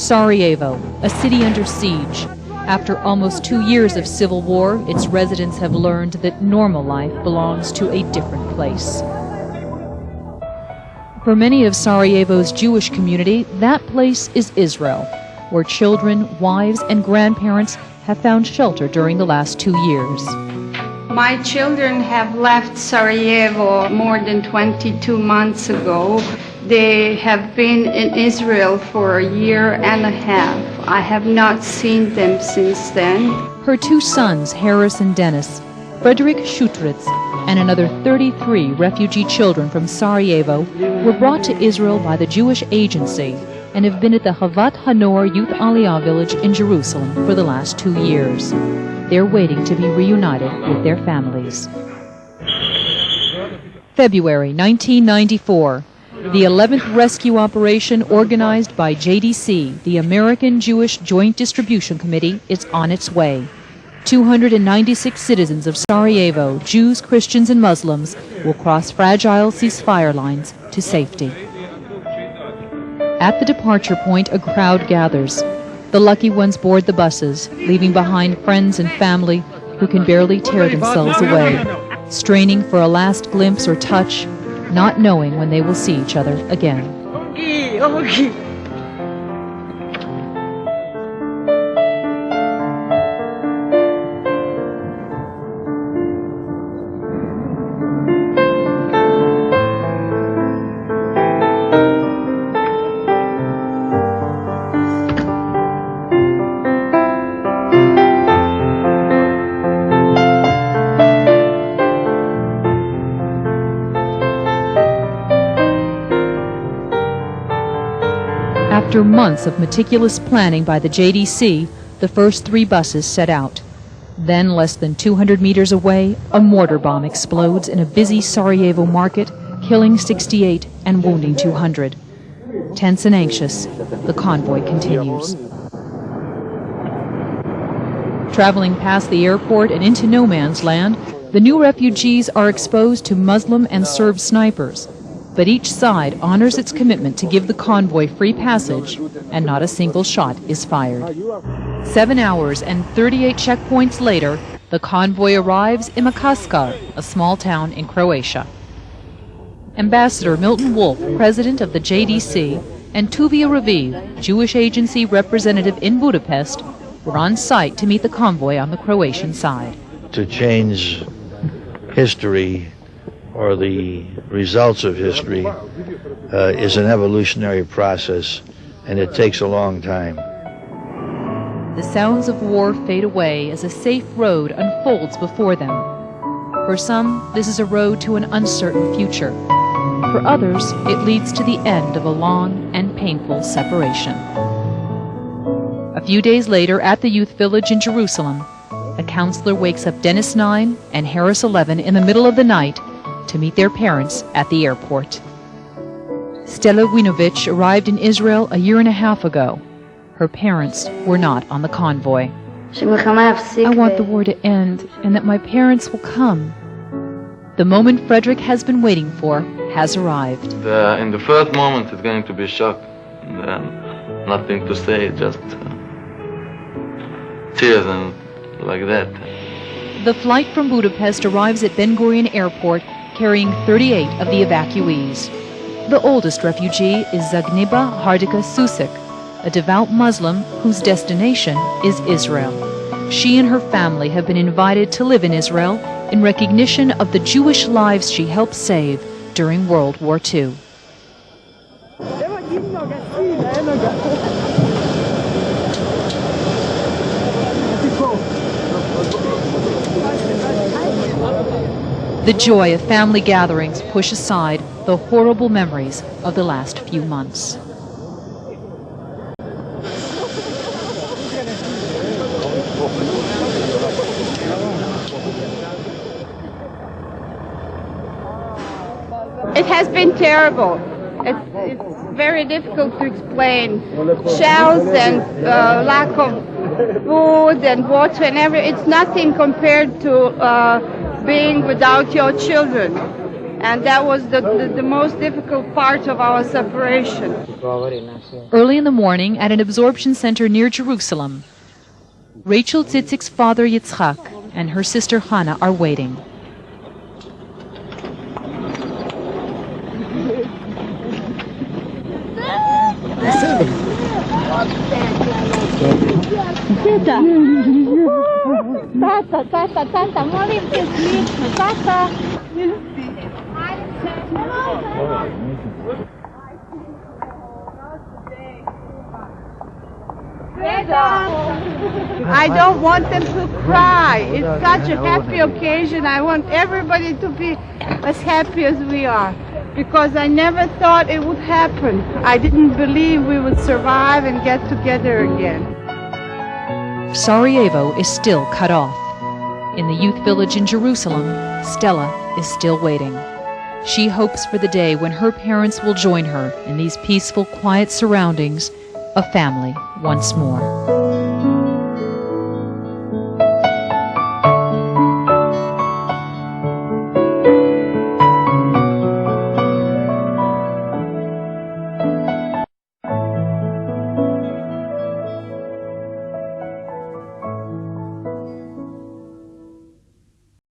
Sarajevo, a city under siege. After almost 2 years of civil war, its residents have learned that normal life belongs to a different place. For many of Sarajevo's Jewish community, that place is Israel, where children, wives, and grandparents have found shelter during the last 2 years. My children have left Sarajevo more than 22 months ago. They have been in Israel for a year and a half. I have not seen them since then. Her 2 sons, Harris and Dennis, Frederick Schutritz, and another 33 refugee children from Sarajevo were brought to Israel by the Jewish Agency and have been at the Havat Hanor Youth Aliyah village in Jerusalem for the last 2 years. They're waiting to be reunited with their families. February 1994. The 11th rescue operation organized by JDC, the American Jewish Joint Distribution Committee, is on its way. 296 citizens of Sarajevo, Jews, Christians, and Muslims, will cross fragile ceasefire lines to safety. At the departure point, a crowd gathers. The lucky ones board the buses, leaving behind friends and family who can barely tear themselves away, straining for a last glimpse or touch, not knowing when they will see each other again. After months of meticulous planning by the JDC, the first 3 buses set out. Then, less than 200 meters away, a mortar bomb explodes in a busy Sarajevo market, killing 68 and wounding 200. Tense and anxious, the convoy continues. Traveling past the airport and into no man's land, the new refugees are exposed to Muslim and Serb snipers. But each side honors its commitment to give the convoy free passage, and not a single shot is fired. 7 hours and 38 checkpoints later, the convoy arrives in Makaskar, a small town in Croatia. Ambassador Milton Wolf, president of the JDC, and Tuvia Raviv, Jewish Agency representative in Budapest, were on site to meet the convoy on the Croatian side. To change history or the results of history is an evolutionary process, and it takes a long time. The sounds of war fade away as a safe road unfolds before them. For some, this is a road to an uncertain future. For others, it leads to the end of a long and painful separation. A few days later, at the youth village in Jerusalem, a counselor wakes up Dennis 9 and Harris 11 in the middle of the night to meet their parents at the airport. Stella Winovich arrived in Israel a year and a half ago. Her parents were not on the convoy. I want the war to end and that my parents will come. The moment Frederick has been waiting for has arrived. In the first moment it's going to be a shock. And then nothing to say, just tears and like that. The flight from Budapest arrives at Ben Gurion Airport carrying 38 of the evacuees. The oldest refugee is Zagniba Hardika Susik, a devout Muslim whose destination is Israel. She and her family have been invited to live in Israel in recognition of the Jewish lives she helped save during World War II. The joy of family gatherings push aside the horrible memories of the last few months. It has been terrible. It's very difficult to explain. Shells and lack of food and water and it's nothing compared to being without your children. And that was the most difficult part of our separation. Early in the morning, at an absorption center near Jerusalem, Rachel Tzitzik father Yitzchak and her sister Hannah are waiting. Tata, molim te slično, tata. I don't want them to cry. It's such a happy occasion. I want everybody to be as happy as we are, because I never thought it would happen. I didn't believe we would survive and get together again. Sarajevo is still cut off. In the youth village in Jerusalem, Stella is still waiting. She hopes for the day when her parents will join her in these peaceful, quiet surroundings, a family once more.